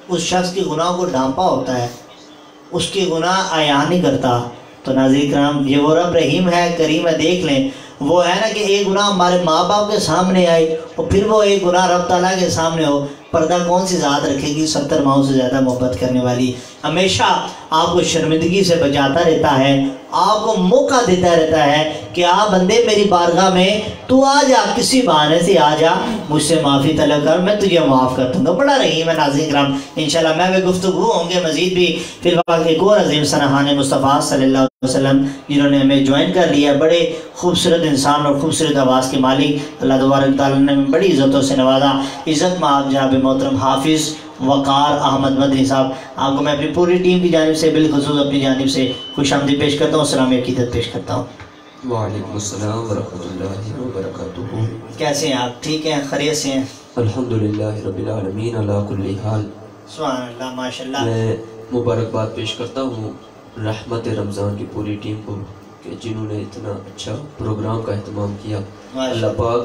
اس شخص کے گناہ کو ڈھانپا ہوتا ہے، اس کے گناہ عیاں نہیں کرتا۔ تو ناظرین کرام، یہ وہ رب رحیم ہے، کریم ہے۔ دیکھ لیں، وہ ہے نا کہ ایک گناہ ہمارے ماں باپ کے سامنے آئے اور پھر وہ ایک گناہ رب تعالیٰ کے سامنے ہو، پردہ کون سی ذات رکھے گی؟ 70 ماؤں سے زیادہ محبت کرنے والی، ہمیشہ آپ کو شرمندگی سے بچاتا رہتا ہے، آپ کو موقع دیتا رہتا ہے کہ آپ بندے میری بارگاہ میں تو آ جا، کسی بہانے سے آ جا، مجھ سے معافی طلب کر، میں تجھے معاف کر دوں گا۔ بڑا رحیم ہے ناظرین کرام۔ انشاءاللہ میں بھی گفتگو ہوں گے مزید بھی۔ فی الوقت ایک اور عظیم سنہان مصطفیٰ صلی اللہ علیہ وسلم جنہوں نے ہمیں جوائن کر لیا، بڑے خوبصورت انسان اور خوبصورت آواز کے مالک، اللہ تبارک تعالیٰ نے بڑی عزتوں سے نوازا۔ عزت میں آپ جناب محترم حافظ وقار احمد مدنی صاحب، آپ کو میں اپنی پوری ٹیم کی جانب سے، بالخصوص اپنی جانب سے خوش آمدید پیش کرتا ہوں، اسلام عقیدت پیش کرتا ہوں۔ وعلیکم السلام ورحمۃ اللہ وبرکاتہ۔ کیسے ہیں آپ؟ ٹھیک ہیں؟ خیریت سے ہیں؟ الحمدللہ رب العالمین علی کل حال۔ سبحان اللہ، ماشاءاللہ۔ میں مبارکباد پیش کرتا ہوں رحمت رمضان کی پوری ٹیم کو کہ جنہوں نے اتنا اچھا پروگرام کا اہتمام کیا۔ اللہ پاک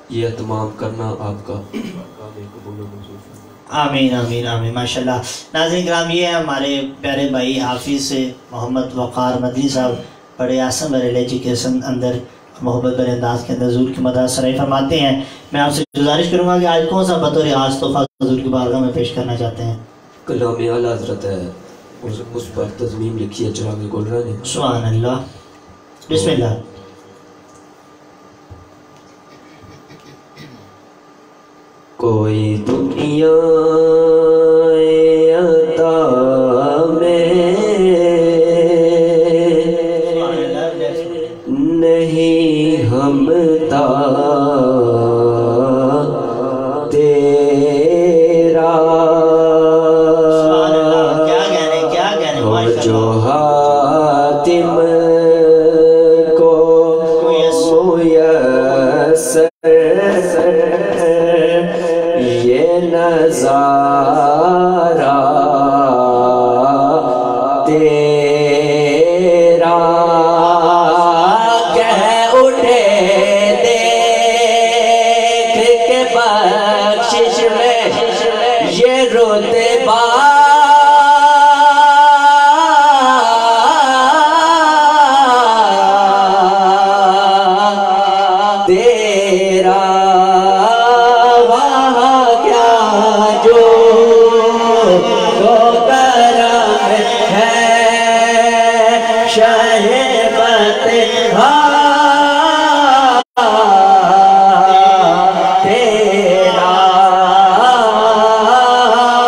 یہ اہتمام کرنا آپ کا قبول و منظور فرمائے۔ آمین آمین آمین، ماشاءاللہ۔ ناظرین کرام، یہ ہیں ہمارے پیارے بھائی حافظ محمد وقار مدنی صاحب، بڑے آسن بڑے لہجے کے اندر، محبت بڑے انداز کے اندر حضور کی مدح سرائی فرماتے ہیں۔ میں آپ سے گزارش کروں گا کہ آج کون سا بطور خاص تحفہ حضور کی بارگاہ میں پیش کرنا چاہتے ہیں؟ کلام اعلیٰ حضرت ہے، اس پر تضمیم لکھی ہے چراغ گلرا نے۔ سبحان اللہ، بسم اللہ۔ کوئی دنیا عطا میں نہیں ہمتا تیرا، جو حاتم کو میسر یہ نظارہ تیرا، کہہ اٹھے دیکھ کے بخشش میں یہ رتبہ تیرا، وہاں کیا جو کرم ہے شہبت تیرا،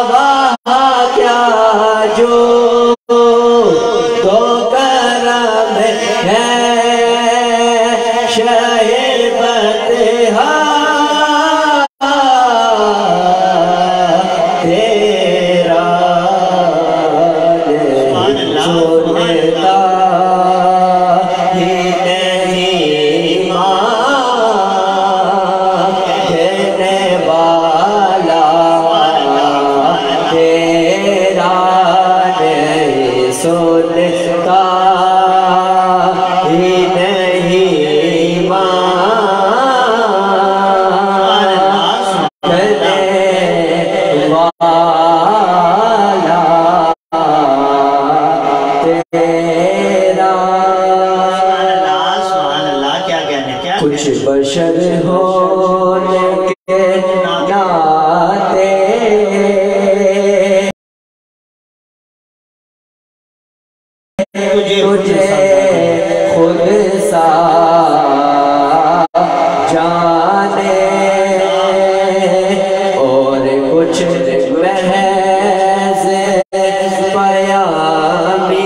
وہاں کیا جو کرم ہے شہبت تیرا، چھوڑتا ہی نہیں ماں دینے والا تیرا، نہیں سنتا ہی نہیں ماں دینے والا تیرا، کچھ بشر ہونے کے ناطے تجھے خود سا جانے، اور کچھ محض پیامی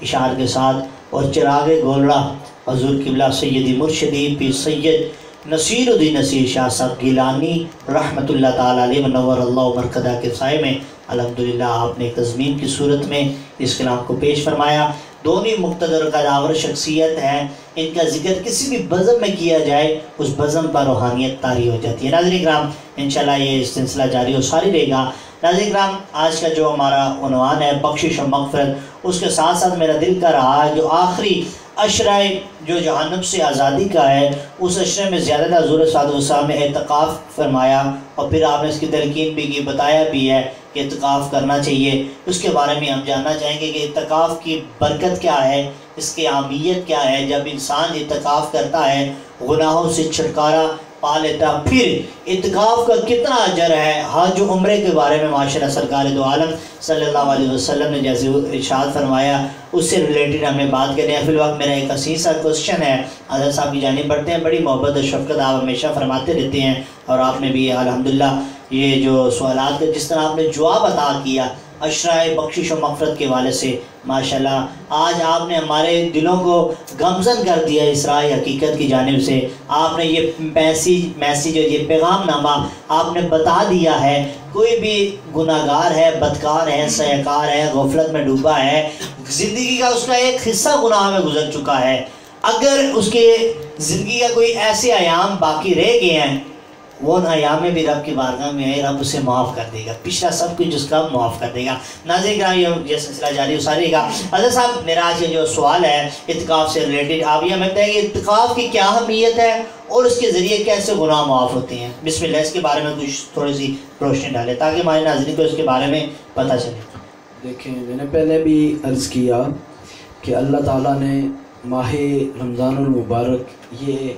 اشعار کے ساتھ، اور چراغ گولڑا حضور قبلہ سیدی مرشدی پیر سید نصیر الدین نصیر شاہ صاحب گیلانی رحمۃ اللہ تعالیٰ علیہ منور اللہ مرکزہ کے سائے میں الحمدللہ آپ نے تضمین کی صورت میں اس کلام کو پیش فرمایا۔ دونوں مقتدر قداور شخصیت ہیں، ان کا ذکر کسی بھی بزم میں کیا جائے اس بزم پر روحانیت طاری ہو جاتی ہے۔ ناظرین کرام انشاءاللہ یہ سلسلہ جاری و ساری رہے گا۔ ناظرین کرام آج کا جو ہمارا عنوان ہے بخشش و مغفرت، اس کے ساتھ ساتھ میرا دل کر رہا ہے جو آخری عشرہ جو جہنم سے آزادی کا ہے، اس عشرے میں زیادہ حضور صلی اللہ علیہ وسلم نے اعتکاف فرمایا، اور پھر آپ نے اس کی تلقین بھی کی، بتایا بھی ہے کہ اعتکاف کرنا چاہیے۔ اس کے بارے میں ہم جاننا چاہیں گے کہ اعتکاف کی برکت کیا ہے، اس کی اہمیت کیا ہے۔ جب انسان اعتکاف کرتا ہے گناہوں سے چھٹکارا پا لیتا، پھر اعتکاف کا کتنا اجر ہے۔ حج و عمرے کے بارے میں معاشرہ سرکار دو عالم صلی اللہ علیہ وسلم نے جیسے ارشاد فرمایا اس سے ریلیٹڈ ہمیں بات کریں۔ فی الوقت میرا ایک حسین سا کوشچن ہے، حضرت صاحب کی جانب پڑھتے ہیں، بڑی محبت اور شفقت آپ ہمیشہ فرماتے رہتے ہیں، اور آپ نے بھی الحمدللہ یہ جو سوالات کا جس طرح آپ نے جواب عطا کیا عشرہ بخشش و مغفرت کے حوالے سے، ماشاءاللہ آج آپ نے ہمارے دلوں کو گمزن کر دیا اسراء حقیقت کی جانب سے۔ آپ نے یہ میسیج یہ پیغام نامہ آپ نے بتا دیا ہے، کوئی بھی گناہ گار ہے، بدکار ہے، سیاکار ہے، غفلت میں ڈوبا ہے، زندگی کا اس کا ایک حصہ گناہ میں گزر چکا ہے، اگر اس کے زندگی کا کوئی ایسے ایام باقی رہ گئے ہیں، وہ ان ایام میں بھی رب کی بارگاہ میں ہے، رب اسے معاف کر دے گا، پچھلا سب کچھ اس کا معاف کر دے گا۔ ناظرین کرام یہ سلسلہ جاری ساری گا۔ حضرت صاحب میرا آج یہ جو سوال ہے اعتکاف سے ریلیٹڈ، آپ یہ ہمیں بتائیں کہ اعتکاف کی کیا اہمیت ہے اور اس کے ذریعے کیسے گناہ معاف ہوتے ہیں۔ بسم اللہ اس کے بارے میں کچھ تھوڑی سی روشنی ڈالے تاکہ ہمارے ناظرین کو اس کے بارے میں پتہ چلے۔ دیکھیں میں نے پہلے بھی عرض کیا کہ اللہ تعالیٰ نے ماہ رمضان المبارک یہ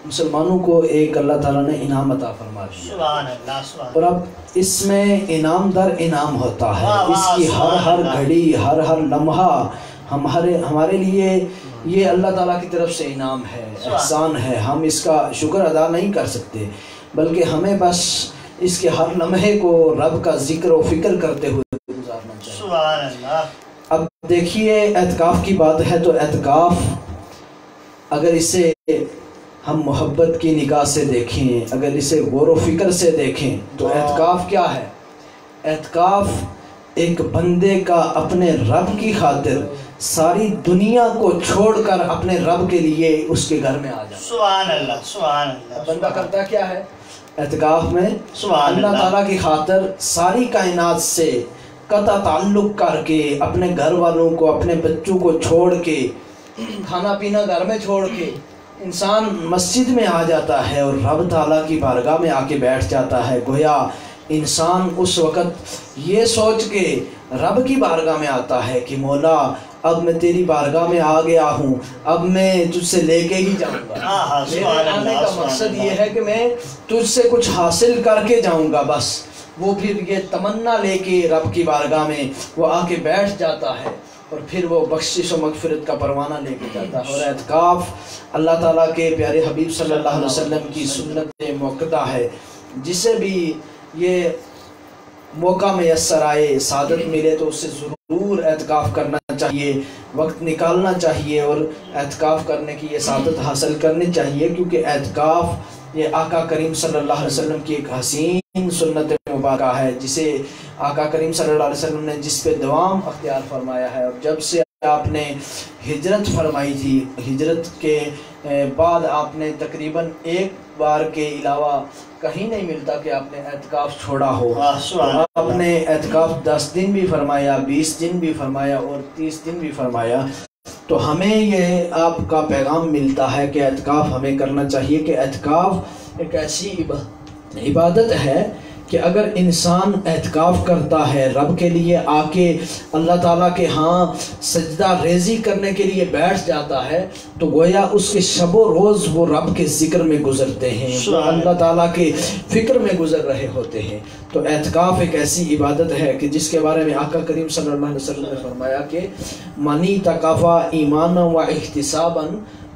مسلمانوں کو ایک اللہ تعالیٰ نے انعام عطا فرما دیا، سبحان اللہ سبحان اللہ، اور اب اس میں انعام در انعام ہوتا ہے، اس کی ہر گھڑی ہر لمحہ ہمارے لیے یہ اللہ تعالیٰ کی طرف سے انعام ہے، احسان ہے۔ ہم اس کا شکر ادا نہیں کر سکتے، بلکہ ہمیں بس اس کے ہر لمحے کو رب کا ذکر و فکر کرتے ہوئے گزارنا چاہیے۔ سبحان اللہ۔ اب دیکھیے اعتکاف کی بات ہے تو اعتکاف اگر اسے ہم محبت کی نگاہ سے دیکھیں، اگر اسے غور و فکر سے دیکھیں تو اعتکاف کیا ہے؟ اعتکاف ایک بندے کا اپنے رب کی خاطر ساری دنیا کو چھوڑ کر اپنے رب کے لیے اس کے گھر میں آ جانا۔ سبحان اللہ سبحان اللہ۔ بندہ کرتا کیا ہے اعتکاف میں؟ سبحان اللہ تعالیٰ کی خاطر ساری کائنات سے قطع تعلق کر کے، اپنے گھر والوں کو، اپنے بچوں کو چھوڑ کے، کھانا پینا گھر میں چھوڑ کے انسان مسجد میں آ جاتا ہے اور رب تعالیٰ کی بارگاہ میں آ کے بیٹھ جاتا ہے۔ گویا انسان اس وقت یہ سوچ کے رب کی بارگاہ میں آتا ہے کہ مولا اب میں تیری بارگاہ میں آ گیا ہوں، اب میں تجھ سے لے کے ہی جاؤں گا۔ میرے آنے کا مقصد یہ ہے کہ میں تجھ سے کچھ حاصل کر کے جاؤں گا۔ بس وہ پھر یہ تمنا لے کے رب کی بارگاہ میں وہ آ کے بیٹھ جاتا ہے، اور پھر وہ بخشش و مغفرت کا پروانہ لے کے جاتا ہے۔ اور اعتکاف اللہ تعالیٰ کے پیارے حبیب صلی اللہ علیہ وسلم کی سنت موقتہ ہے، جسے بھی یہ موقع میسر آئے، سعادت ملے تو اس سے ضرور اعتکاف کرنا چاہیے، وقت نکالنا چاہیے اور اعتکاف کرنے کی یہ سعادت حاصل کرنی چاہیے، کیونکہ اعتکاف یہ آقا کریم صلی اللہ علیہ وسلم کی ایک حسین سنت مبارکہ ہے، جسے آقا کریم صلی اللہ علیہ وسلم نے جس پہ دوام اختیار فرمایا ہے۔ اور جب سے آپ نے ہجرت فرمائی تھی، ہجرت کے بعد آپ نے تقریباً ایک بار کے علاوہ کہیں نہیں ملتا کہ آپ نے اعتکاف چھوڑا ہو۔ آپ نے اعتکاف 10 دن بھی فرمایا، 20 دن بھی فرمایا اور 30 دن بھی فرمایا۔ تو ہمیں یہ آپ کا پیغام ملتا ہے کہ اعتکاف ہمیں کرنا چاہیے، کہ اعتکاف ایک ایسی عبادت ہے کہ اگر انسان اعتکاف کرتا ہے، رب کے لیے آ کے اللہ تعالیٰ کے ہاں سجدہ ریزی کرنے کے لیے بیٹھ جاتا ہے، تو گویا اس کے شب و روز وہ رب کے ذکر میں گزرتے ہیں، وہ اللہ تعالیٰ کے فکر میں گزر رہے ہوتے ہیں۔ تو اعتکاف ایک ایسی عبادت ہے کہ جس کے بارے میں آقا کریم صلی اللہ علیہ وسلم نے فرمایا کہ منی تکافا ایمانا و احتسابا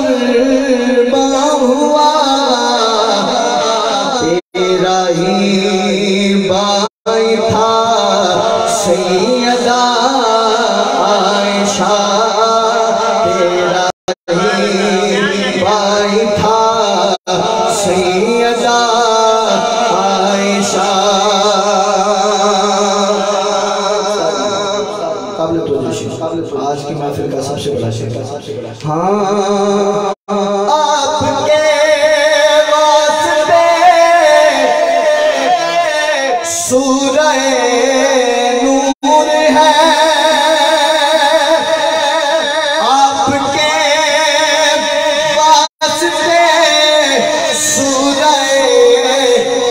قرباں ہوا تیرا ہی بھائی تھا سیدہ عائشہ تیرا ہی بھائی تھا سیدہ عائشہ قابل توجہ شیخ آج کی محفل کا سب سے بڑا شیخ ہاں آپ کے واسطے سورہ نور ہے آپ کے واسطے سورہ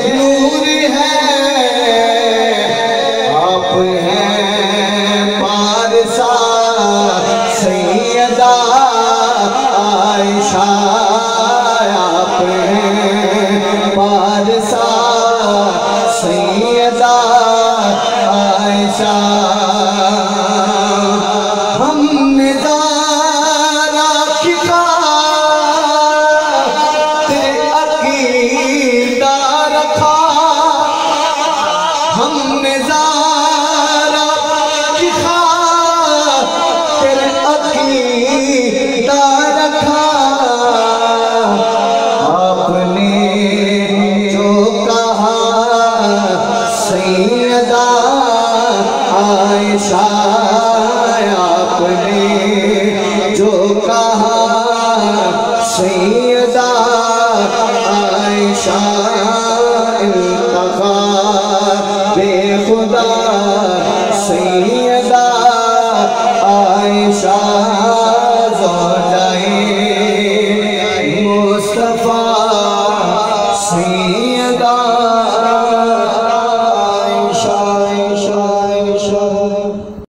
نور ہے آپ ہیں پارسا سیدہ عائشہ آپ ہیں پارسا سیدہ عائشہ ہم نے زارا کی خاطر عقیدہ رکھا ہم نے زارا کی خاطر عقیدہ رکھا آپ نے جو کہا سیدہ عائشہ آپ نے جو کہا سیدہ عائشہ